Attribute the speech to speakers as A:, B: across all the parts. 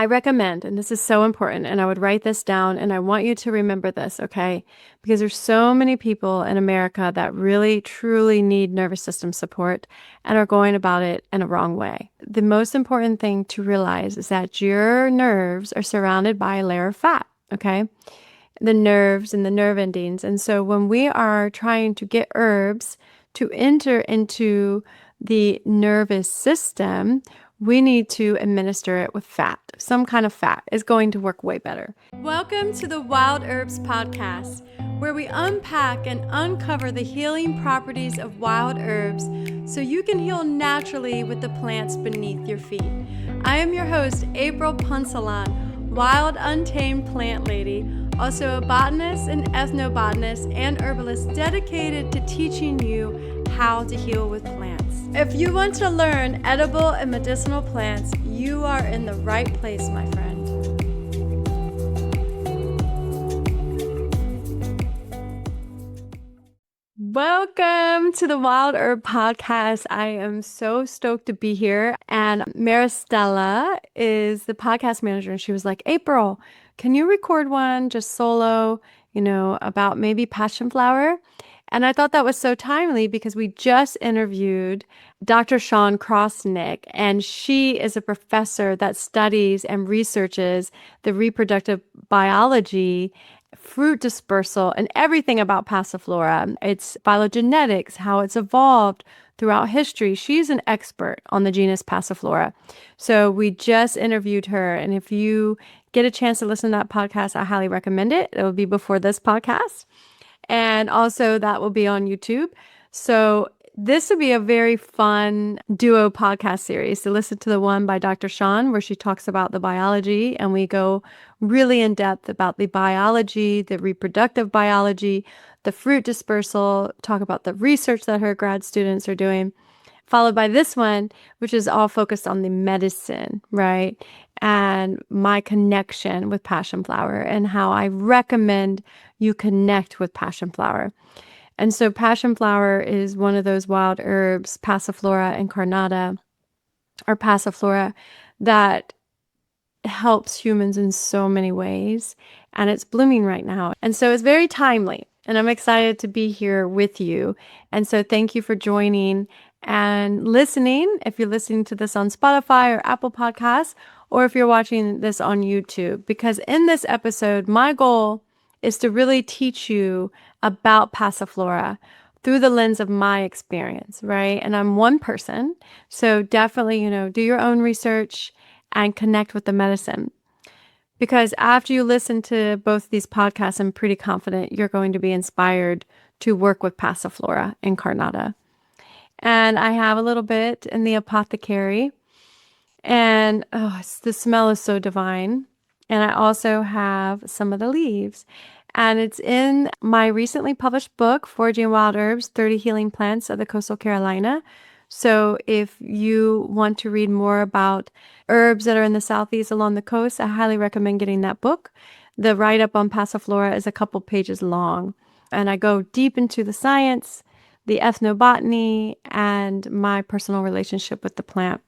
A: I recommend, and this is so important, and I would write this down, and I want you to remember this, okay? Because there's so many people in America that really, truly need nervous system support and are going about it in a wrong way. The most important thing to realize is that your nerves are surrounded by a layer of fat, okay? The nerves and the nerve endings. And so when we are trying to get herbs to enter into the nervous system, we need to administer it with fat. Some kind of fat is going to work way better. Welcome to the Wild Herbs Podcast, where we unpack and uncover the healing properties of wild herbs so you can heal naturally with the plants beneath your feet. I am your host, April Punsalan, wild untamed plant lady, also a botanist, an ethnobotanist, and herbalist dedicated to teaching you how to heal with plants. If you want to learn edible and medicinal plants, you are in the right place, my friend. Welcome to the Wild Herb Podcast. I am so stoked to be here. And Maristella is the podcast manager. And she was like, April, can you record one just solo, about maybe Passionflower? And I thought that was so timely because we just interviewed Dr. Shawn Krosnick, and she is a professor that studies and researches the reproductive biology, fruit dispersal, and everything about Passiflora. It's phylogenetics, how it's evolved throughout history. She's an expert on the genus Passiflora. So we just interviewed her, and if you get a chance to listen to that podcast, I highly recommend it. It will be before this podcast. And also that will be on YouTube. So this would be a very fun duo podcast series to listen to the one by Dr. Shawn, where she talks about the biology, and we go really in depth about the biology, the reproductive biology, the fruit dispersal, talk about the research that her grad students are doing, followed by this one, which is all focused on the medicine, right? And my connection with Passionflower and how I recommend you connect with Passionflower. And so Passionflower is one of those wild herbs, Passiflora incarnata, or Passiflora, that helps humans in so many ways. And it's blooming right now. And so it's very timely. And I'm excited to be here with you. And so thank you for joining and listening. If you're listening to this on Spotify or Apple Podcasts, or if you're watching this on YouTube, because in this episode, my goal is to really teach you about Passiflora through the lens of my experience, right? And I'm one person, so definitely, do your own research and connect with the medicine. Because after you listen to both these podcasts, I'm pretty confident you're going to be inspired to work with Passiflora incarnata. And I have a little bit in the apothecary, and the smell is so divine. And I also have some of the leaves. And it's in my recently published book, Foraging Wild Herbs, 30 Healing Plants of the Coastal Carolina. So if you want to read more about herbs that are in the Southeast along the coast, I highly recommend getting that book. The write-up on Passiflora is a couple pages long. And I go deep into the science, the ethnobotany, and my personal relationship with the plant.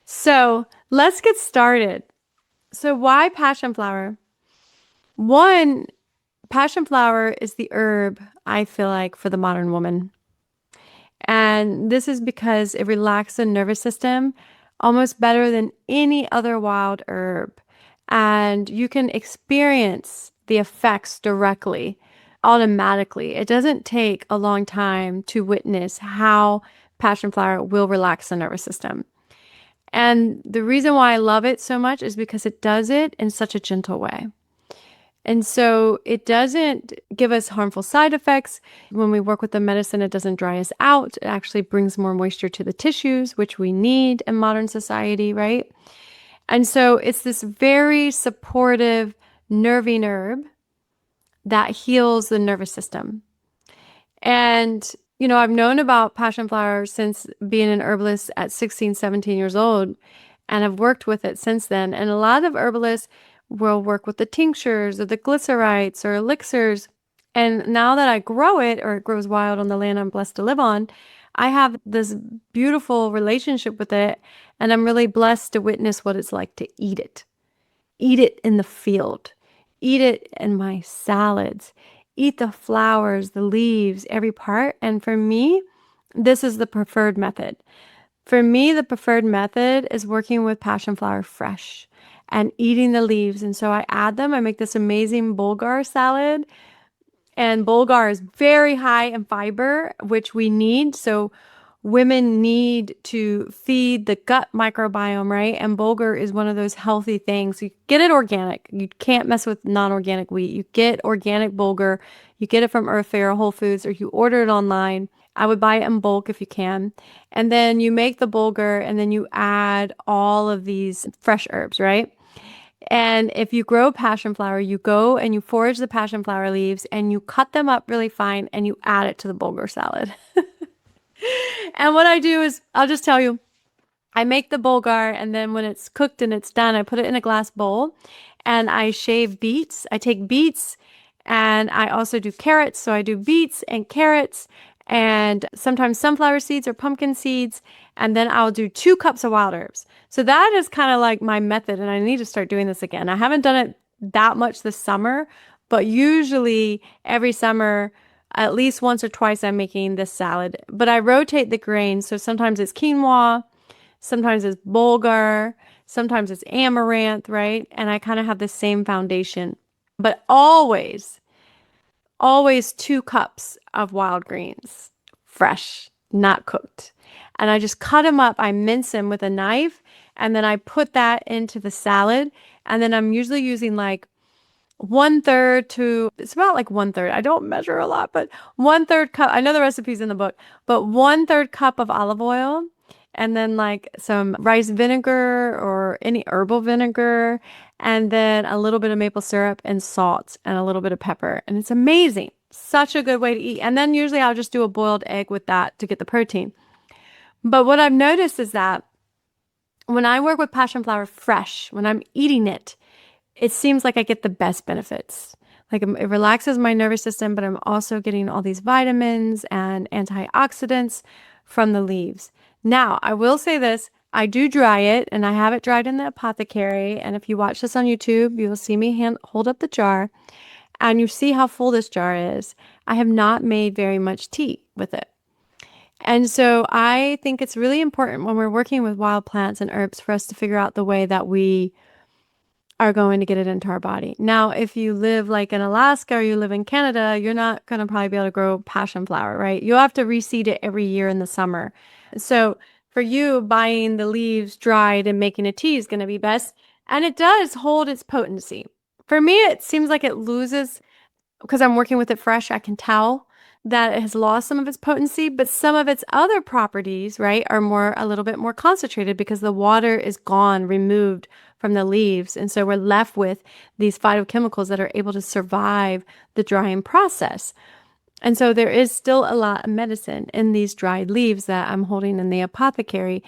A: So let's get started. So why Passionflower? One, Passionflower is the herb, I feel like, for the modern woman. And this is because it relaxes the nervous system almost better than any other wild herb. And you can experience the effects directly, automatically. It doesn't take a long time to witness how Passionflower will relax the nervous system. And the reason why I love it so much is because it does it in such a gentle way. And so it doesn't give us harmful side effects. When we work with the medicine, it doesn't dry us out. It actually brings more moisture to the tissues, which we need in modern society, right? And so it's this very supportive, nervine herb that heals the nervous system. And I've known about Passionflower since being an herbalist at 16, 17 years old, and I've worked with it since then. And a lot of herbalists will work with the tinctures or the glycerites or elixirs. And now that I grow it, or it grows wild on the land I'm blessed to live on, I have this beautiful relationship with it, and I'm really blessed to witness what it's like to eat it. Eat it in the field. Eat it in my salads. Eat the flowers, the leaves, every part. And for me, this is the preferred method. For me, the preferred method is working with Passionflower fresh and eating the leaves. And so I add them. I make this amazing bulgur salad. And bulgur is very high in fiber, which we need. So women need to feed the gut microbiome, right? And bulgur is one of those healthy things. You get it organic. You can't mess with non-organic wheat. You get organic bulgur. You get it from Earth Fare or Whole Foods, or you order it online. I would buy it in bulk if you can. And then you make the bulgur, and then you add all of these fresh herbs, right? And if you grow passion flower, you go and you forage the passion flower leaves and you cut them up really fine and you add it to the bulgur salad. And what I do is, I'll just tell you, I make the bulgur, and then when it's cooked and it's done, I put it in a glass bowl and I shave beets. I take beets and I also do carrots. So I do beets and carrots and sometimes sunflower seeds or pumpkin seeds. And then I'll do 2 cups of wild herbs. So that is kind of like my method. And I need to start doing this again. I haven't done it that much this summer, but usually every summer, at least once or twice, I'm making this salad. But I rotate the grains. So sometimes it's quinoa. Sometimes it's bulgur, sometimes it's amaranth, right? And I kind of have the same foundation. But always 2 cups of wild greens, fresh, not cooked. And I just cut them up. I mince them with a knife, and then I put that into the salad. And then I'm usually using like 1/3 to, it's about like 1/3. I don't measure a lot, but 1/3 cup. I know the recipe's in the book, but 1/3 cup of olive oil, and then like some rice vinegar or any herbal vinegar, and then a little bit of maple syrup and salt and a little bit of pepper. And it's amazing. Such a good way to eat. And then usually I'll just do a boiled egg with that to get the protein. But what I've noticed is that when I work with passion flower fresh, when I'm eating it, it seems like I get the best benefits. Like it relaxes my nervous system, but I'm also getting all these vitamins and antioxidants from the leaves. Now, I will say this, I do dry it, and I have it dried in the apothecary. And if you watch this on YouTube, you will see me hold up the jar, and you see how full this jar is. I have not made very much tea with it. And so I think it's really important when we're working with wild plants and herbs for us to figure out the way that we are going to get it into our body. Now, if you live like in Alaska or you live in Canada, you're not going to probably be able to grow passion flower, right? You'll have to reseed it every year in the summer. So for you, buying the leaves dried and making a tea is going to be best. And it does hold its potency. For me, it seems like it loses, because I'm working with it fresh, I can tell that it has lost some of its potency, but some of its other properties, right, are a little bit more concentrated because the water is gone, removed from the leaves. And so we're left with these phytochemicals that are able to survive the drying process. And so there is still a lot of medicine in these dried leaves that I'm holding in the apothecary.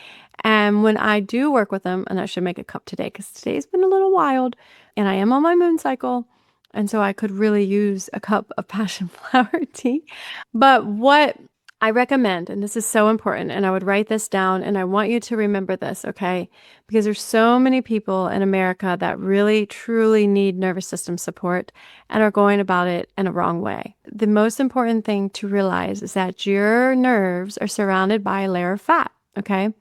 A: And when I do work with them, and I should make a cup today because today's been a little wild and I am on my moon cycle. And so I could really use a cup of passion flower tea. But what I recommend, and this is so important, and I would write this down, and I want you to remember this, okay? Because there's so many people in America that really, truly need nervous system support and are going about it in a wrong way. The most important thing to realize is that your nerves are surrounded by a layer of fat, okay?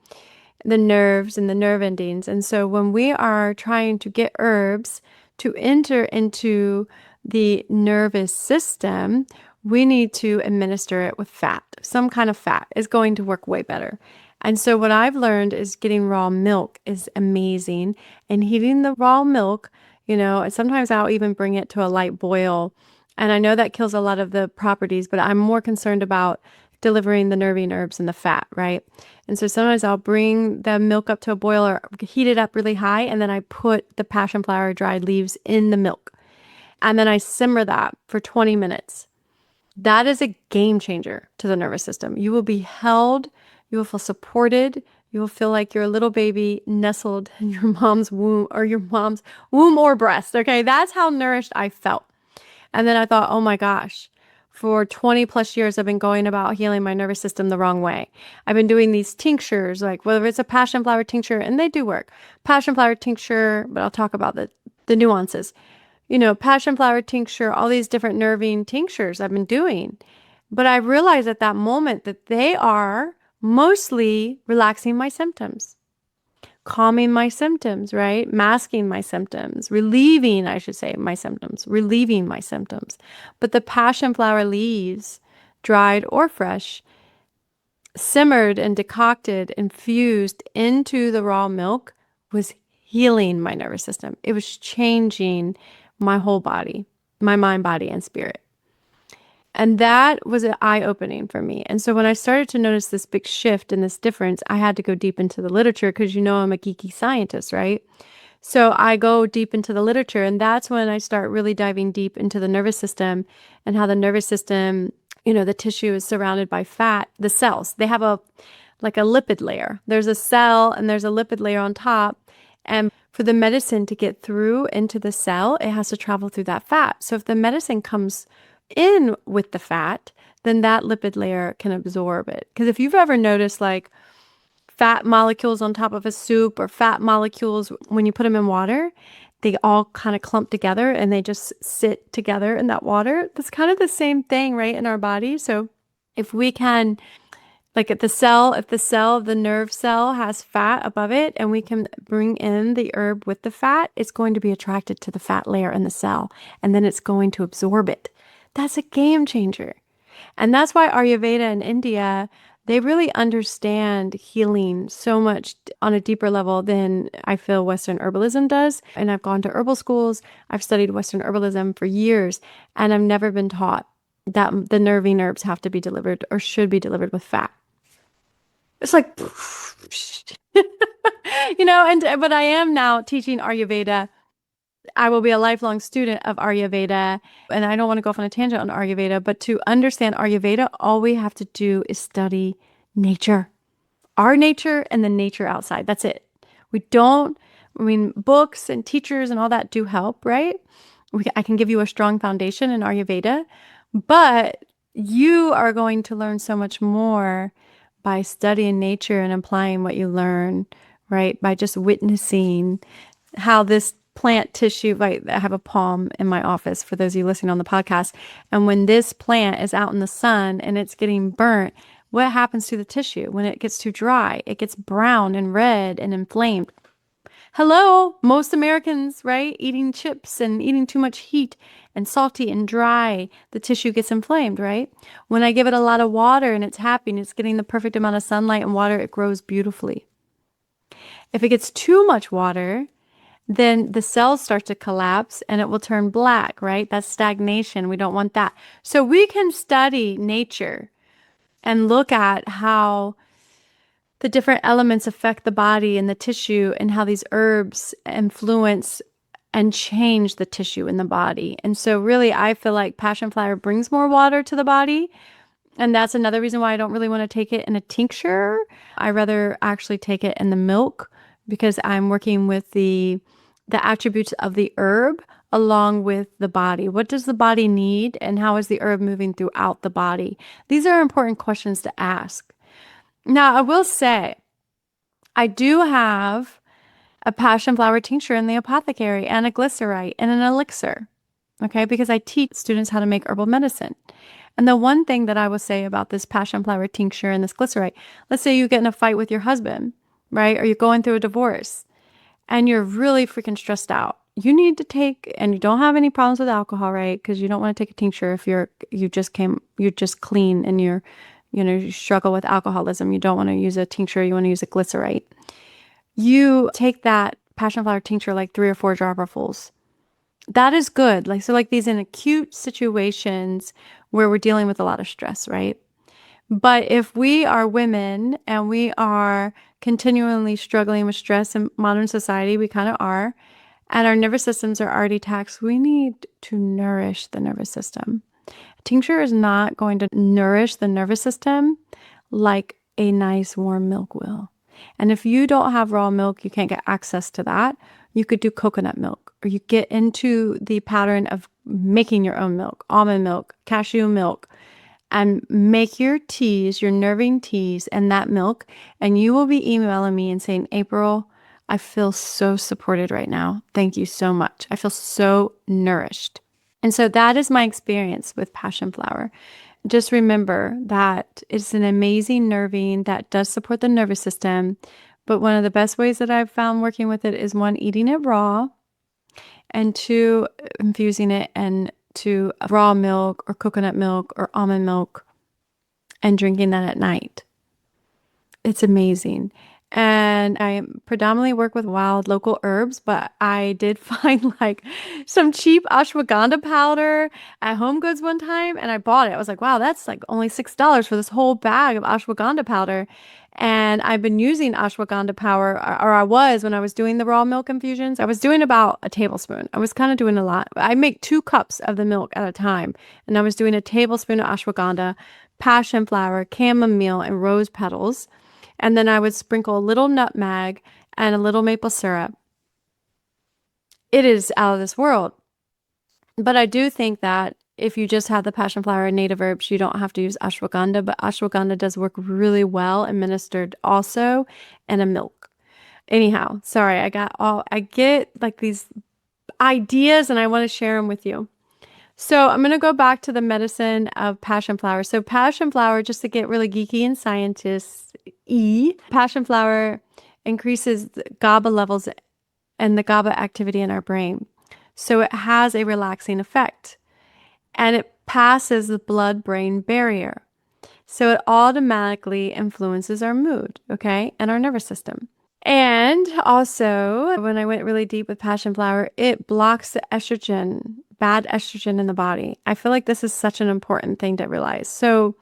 A: The nerves and the nerve endings. And so when we are trying to get herbs to enter into the nervous system, we need to administer it with fat. Some kind of fat is going to work way better. And so what I've learned is getting raw milk is amazing, and heating the raw milk, and sometimes I'll even bring it to a light boil. And I know that kills a lot of the properties, but I'm more concerned about delivering the nervine herbs and the fat, right? And so sometimes I'll bring the milk up to a boil or heat it up really high, and then I put the passion flower dried leaves in the milk. And then I simmer that for 20 minutes. That is a game changer to the nervous system. You will be held, you will feel supported, you will feel like you're a little baby nestled in your mom's womb or breast. Okay, that's how nourished I felt. And then I thought, oh my gosh, For 20 plus years, I've been going about healing my nervous system the wrong way. I've been doing these tinctures, like whether it's a passionflower tincture, and they do work. Passionflower tincture, but I'll talk about the nuances. Passionflower tincture, all these different nervine tinctures I've been doing. But I realized at that moment that they are mostly relaxing my symptoms, calming my symptoms, right? Masking my symptoms, relieving, I should say, my symptoms, relieving my symptoms. But the passionflower leaves, dried or fresh, simmered and decocted, infused into the raw milk, was healing my nervous system. It was changing my whole body, my mind, body, and spirit. And that was an eye-opening for me. And so when I started to notice this big shift and this difference, I had to go deep into the literature because I'm a geeky scientist, right? So I go deep into the literature, and that's when I start really diving deep into the nervous system and how the nervous system, the tissue is surrounded by fat. The cells, they have like a lipid layer. There's a cell and there's a lipid layer on top. And for the medicine to get through into the cell, it has to travel through that fat. So if the medicine comes in with the fat, then that lipid layer can absorb it. Because if you've ever noticed like fat molecules on top of a soup or fat molecules, when you put them in water, they all kind of clump together and they just sit together in that water. That's kind of the same thing, right, in our body. So if we can, like if the nerve cell has fat above it and we can bring in the herb with the fat, it's going to be attracted to the fat layer in the cell and then it's going to absorb it. That's a game changer. And that's why Ayurveda in India, they really understand healing so much on a deeper level than I feel Western herbalism does. And I've gone to herbal schools. I've studied Western herbalism for years, and I've never been taught that the nervine herbs have to be delivered or should be delivered with fat. It's like, but I am now teaching Ayurveda. I will be a lifelong student of Ayurveda, and I don't want to go off on a tangent on Ayurveda, but to understand Ayurveda, all we have to do is study nature, our nature and the nature outside. That's it. Books and teachers and all that do help, right? I can give you a strong foundation in Ayurveda, but you are going to learn so much more by studying nature and applying what you learn, right? By just witnessing how this plant tissue, right? I have a palm in my office for those of you listening on the podcast. And when this plant is out in the sun and it's getting burnt, what happens to the tissue? When it gets too dry, it gets brown and red and inflamed. Hello, most Americans, right? Eating chips and eating too much heat and salty and dry, the tissue gets inflamed, right? When I give it a lot of water and it's happy and it's getting the perfect amount of sunlight and water, it grows beautifully. If it gets too much water, then the cells start to collapse and it will turn black, right? That's stagnation. We don't want that. So we can study nature and look at how the different elements affect the body and the tissue and how these herbs influence and change the tissue in the body. And so really, I feel like passionflower brings more water to the body. And that's another reason why I don't really want to take it in a tincture. I rather actually take it in the milk because I'm working with the attributes of the herb along with the body. What does the body need and how is the herb moving throughout the body? These are important questions to ask. Now, I will say, I do have a passionflower tincture in the apothecary and a glycerite and an elixir, okay? Because I teach students how to make herbal medicine. And the one thing that I will say about this passionflower tincture and this glycerite, let's say you get in a fight with your husband, right? Or you're going through a divorce and you're really freaking stressed out. You need to take, and you don't have any problems with alcohol, right? Because you don't want to take a tincture if you're just clean and you struggle with alcoholism. You don't want to use a tincture. You want to use a glycerite. You take that passionflower tincture like 3 or 4 dropperfuls. That is good. Like these in acute situations where we're dealing with a lot of stress, right? But if we are women and we are continually struggling with stress in modern society, we kind of are, and our nervous systems are already taxed, we need to nourish the nervous system. Tincture is not going to nourish the nervous system like a nice warm milk will. And if you don't have raw milk, you can't get access to that. You could do coconut milk, or you get into the pattern of making your own milk, almond milk, cashew milk, and make your teas, your nervine teas, and that milk. And you will be emailing me and saying, April, I feel so supported right now. Thank you so much. I feel so nourished. And so that is my experience with Passionflower. Just remember that it's an amazing nervine that does support the nervous system. But one of the best ways that I've found working with it is one, eating it raw, and two, infusing it into raw milk or coconut milk or almond milk and drinking that at night. It's amazing. And I predominantly work with wild local herbs, but I did find like some cheap ashwagandha powder at Home Goods one time, and I bought it. I was like, wow, that's like only $6 for this whole bag of ashwagandha powder. And I've been using ashwagandha powder, or I was when I was doing the raw milk infusions. I was doing about a tablespoon. I was kind of doing a lot. I make 2 cups of the milk at a time, and I was doing a tablespoon of ashwagandha, passion flower, chamomile, and rose petals. And then I would sprinkle a little nutmeg and a little maple syrup. It is out of this world. But I do think that if you just have the passion flower and native herbs, you don't have to use ashwagandha. But ashwagandha does work really well administered also in a milk. Anyhow, sorry, I get like these ideas and I want to share them with you. So I'm going to go back to the medicine of passion flower. So passion flower, just to get really geeky and passion flower increases the GABA levels and the GABA activity in our brain. So it has a relaxing effect and it passes the blood-brain barrier. So it automatically influences our mood, okay, and our nervous system. And also, when I went really deep with passion flower, it blocks the bad estrogen in the body. I feel like this is such an important thing to realize. So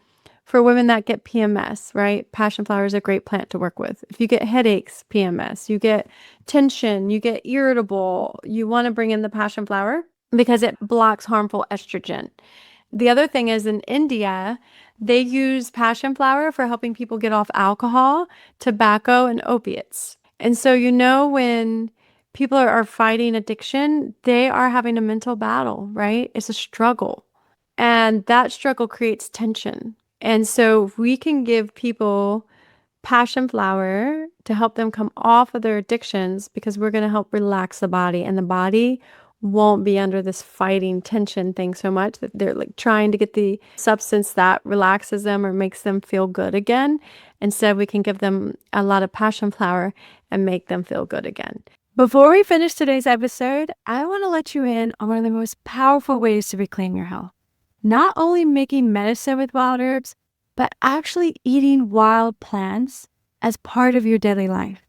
A: for women that get PMS, right, passion flower is a great plant to work with. If you get headaches, PMS, you get tension, you get irritable, you want to bring in the passion flower because it blocks harmful estrogen. The other thing is in India, they use passion flower for helping people get off alcohol, tobacco, and opiates. And so, when people are fighting addiction, they are having a mental battle, right? It's a struggle. And that struggle creates tension. And so we can give people passion flower to help them come off of their addictions because we're going to help relax the body, and the body won't be under this fighting tension thing so much that they're like trying to get the substance that relaxes them or makes them feel good again. Instead, we can give them a lot of passion flower and make them feel good again. Before we finish today's episode, I want to let you in on one of the most powerful ways to reclaim your health. Not only making medicine with wild herbs, but actually eating wild plants as part of your daily life.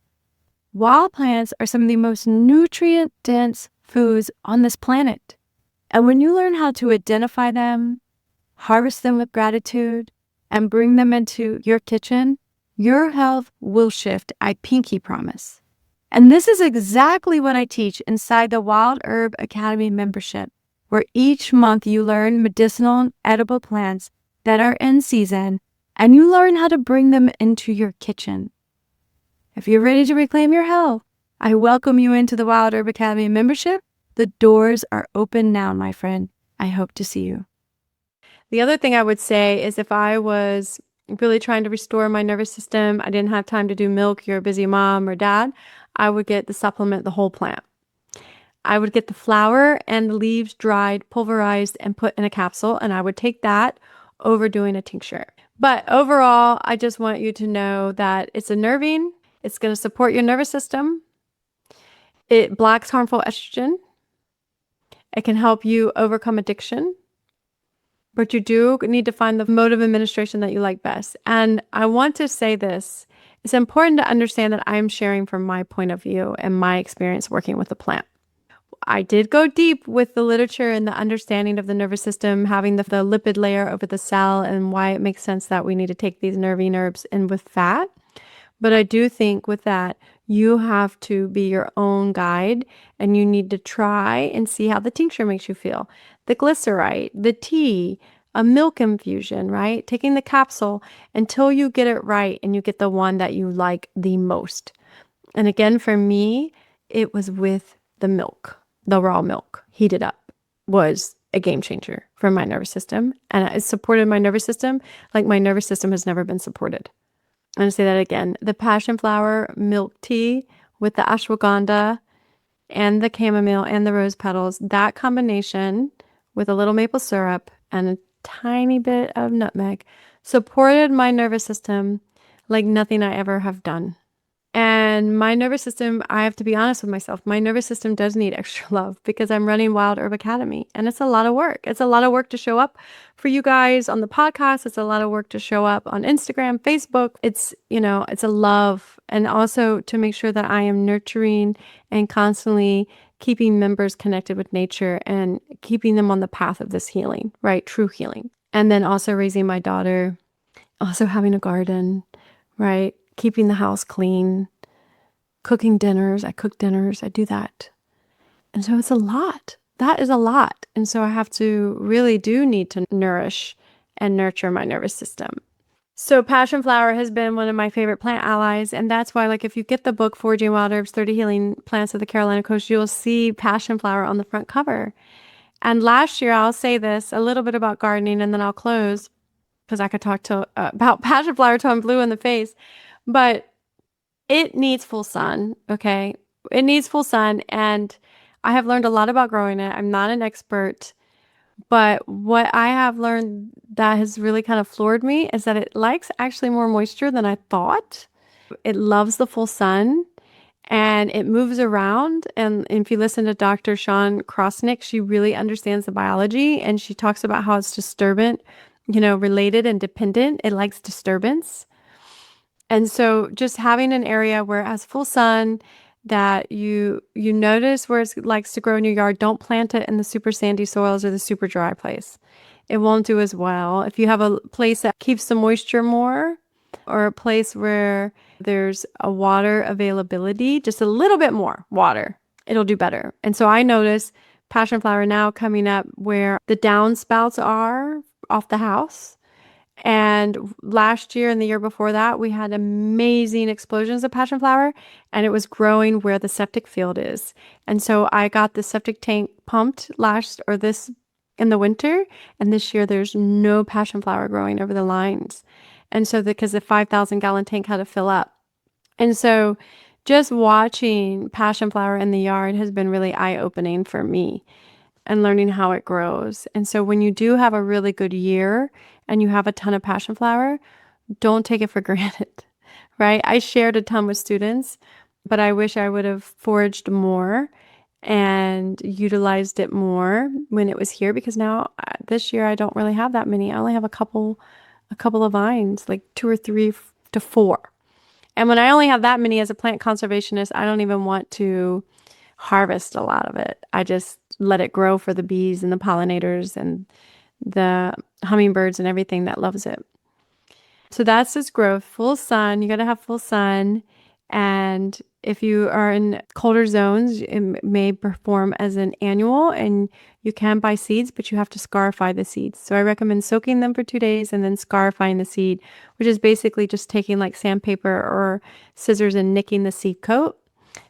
A: Wild plants are some of the most nutrient-dense foods on this planet. And when you learn how to identify them, harvest them with gratitude, and bring them into your kitchen, your health will shift, I pinky promise. And this is exactly what I teach inside the Wild Herb Academy membership, where each month you learn medicinal and edible plants that are in season, and you learn how to bring them into your kitchen. If you're ready to reclaim your health, I welcome you into the Wild Herb Academy membership. The doors are open now, my friend. I hope to see you. The other thing I would say is if I was really trying to restore my nervous system, I didn't have time to do milk, you're a busy mom or dad, I would get the supplement, the whole plant. I would get the flower and the leaves dried, pulverized, and put in a capsule, and I would take that over doing a tincture. But overall, I just want you to know that it's a nervine. It's going to support your nervous system. It blocks harmful estrogen. It can help you overcome addiction. But you do need to find the mode of administration that you like best. And I want to say this. It's important to understand that I'm sharing from my point of view and my experience working with the plant. I did go deep with the literature and the understanding of the nervous system, having the lipid layer over the cell, and why it makes sense that we need to take these nervine herbs in with fat. But I do think with that, you have to be your own guide, and you need to try and see how the tincture makes you feel. The glycerite, the tea, a milk infusion, right? Taking the capsule until you get it right and you get the one that you like the most. And again, for me, it was with the milk. The raw milk heated up was a game changer for my nervous system. And it supported my nervous system like my nervous system has never been supported. I'm going to say that again. The Passionflower milk tea with the ashwagandha and the chamomile and the rose petals, that combination with a little maple syrup and a tiny bit of nutmeg supported my nervous system like nothing I ever have done. And my nervous system, I have to be honest with myself, my nervous system does need extra love because I'm running Wild Herb Academy and it's a lot of work. It's a lot of work to show up for you guys on the podcast. It's a lot of work to show up on Instagram, Facebook. It's a love. And also to make sure that I am nurturing and constantly keeping members connected with nature and keeping them on the path of this healing, right? True healing. And then also raising my daughter, also having a garden, right? Keeping the house clean, cooking dinners. I cook dinners. I do that. And so it's a lot. That is a lot. And so I have to really do need to nourish and nurture my nervous system. So Passionflower has been one of my favorite plant allies. And that's why, like, if you get the book, Foraging Wild Herbs, 30 Healing Plants of the Carolina Coast, you'll see Passionflower on the front cover. And last year, I'll say this, a little bit about gardening, and then I'll close because I could talk about Passionflower till I'm blue in the face. But it needs full sun, okay? It needs full sun, and I have learned a lot about growing it. I'm not an expert, but what I have learned that has really kind of floored me is that it likes actually more moisture than I thought. It loves the full sun, and it moves around. And if you listen to Dr. Shawn Krosnick, she really understands the biology, and she talks about how it's disturbant, related and dependent. It likes disturbance. And so just having an area where it has full sun, that you notice where it likes to grow in your yard, don't plant it in the super sandy soils or the super dry place. It won't do as well. If you have a place that keeps the moisture more, or a place where there's a water availability, just a little bit more water, it'll do better. And so I notice Passionflower now coming up where the downspouts are off the house. And last year and the year before that, we had amazing explosions of Passionflower, and it was growing where the septic field is. And so I got the septic tank pumped in the winter, and this year there's no Passionflower growing over the lines. And so because the 5,000-gallon tank had to fill up. And so just watching Passionflower in the yard has been really eye-opening for me, and learning how it grows. And so when you do have a really good year and you have a ton of Passionflower, don't take it for granted, right? I shared a ton with students, but I wish I would have foraged more and utilized it more when it was here, because now this year I don't really have that many. I only have a couple of vines, like 2 or 3 to 4. And when I only have that many as a plant conservationist, I don't even want to harvest a lot of it. I just let it grow for the bees and the pollinators and the hummingbirds and everything that loves it. So that's its growth. Full sun. You got to have full sun. And if you are in colder zones, it may perform as an annual, and you can buy seeds, but you have to scarify the seeds. So I recommend soaking them for 2 days and then scarifying the seed, which is basically just taking like sandpaper or scissors and nicking the seed coat,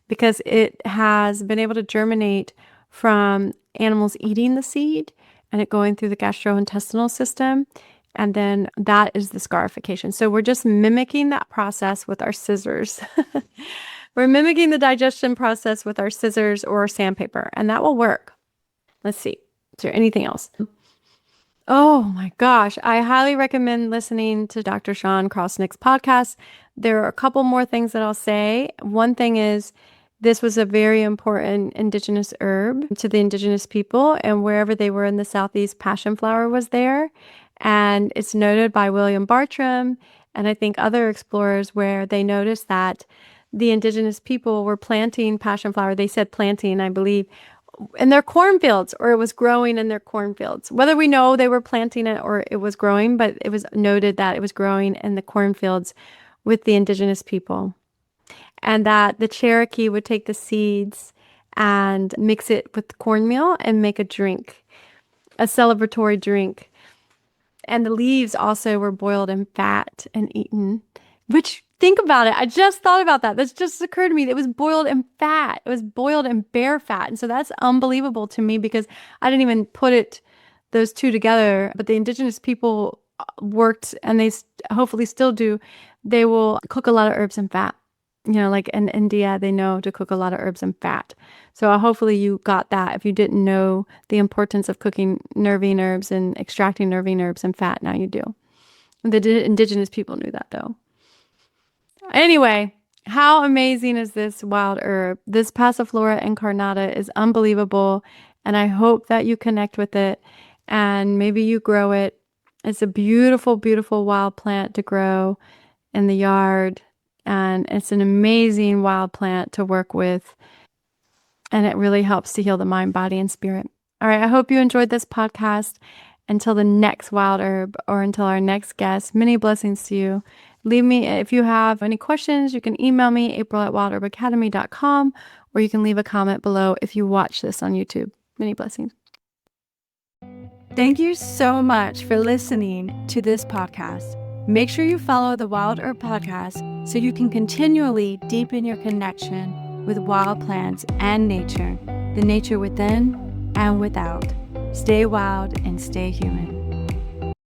A: because it has been able to germinate from animals eating the seed and it going through the gastrointestinal system. And then that is the scarification. So we're just mimicking that process with our scissors. We're mimicking the digestion process with our scissors or sandpaper, and that will work. Let's see. Is there anything else? Oh my gosh. I highly recommend listening to Dr. Shawn Krosnick's podcast. There are a couple more things that I'll say. One thing is, this was a very important indigenous herb to the indigenous people, and wherever they were in the Southeast, Passionflower was there. And it's noted by William Bartram and I think other explorers, where they noticed that the indigenous people were planting Passionflower. They said planting, I believe, in their cornfields, or it was growing in their cornfields. Whether we know they were planting it or it was growing, but it was noted that it was growing in the cornfields with the indigenous people. And that the Cherokee would take the seeds and mix it with cornmeal and make a drink, a celebratory drink. And the leaves also were boiled in fat and eaten, which, think about it. I just thought about that. This just occurred to me. It was boiled in fat. It was boiled in bear fat. And so that's unbelievable to me, because I didn't even put it those two together, but the indigenous people worked, and they hopefully still do. They will cook a lot of herbs and fat. Like in India, they know to cook a lot of herbs and fat. So hopefully you got that. If you didn't know the importance of cooking nervine herbs and extracting nervine herbs and fat, now you do. The indigenous people knew that, though. Anyway, how amazing is this wild herb? This Passiflora incarnata is unbelievable, and I hope that you connect with it and maybe you grow it. It's a beautiful, beautiful wild plant to grow in the yard, and it's an amazing wild plant to work with, and it really helps to heal the mind, body, and spirit. All right, I hope you enjoyed this podcast. Until the next wild herb or until our next guest, many blessings to you. Leave me, if you have any questions, you can email me, april@wildherbacademy.com, or you can leave a comment below if you watch this on YouTube. Many blessings. Thank you so much for listening to this podcast. Make sure you follow the Wild Herb Podcast so you can continually deepen your connection with wild plants and nature, the nature within and without. Stay wild and stay human.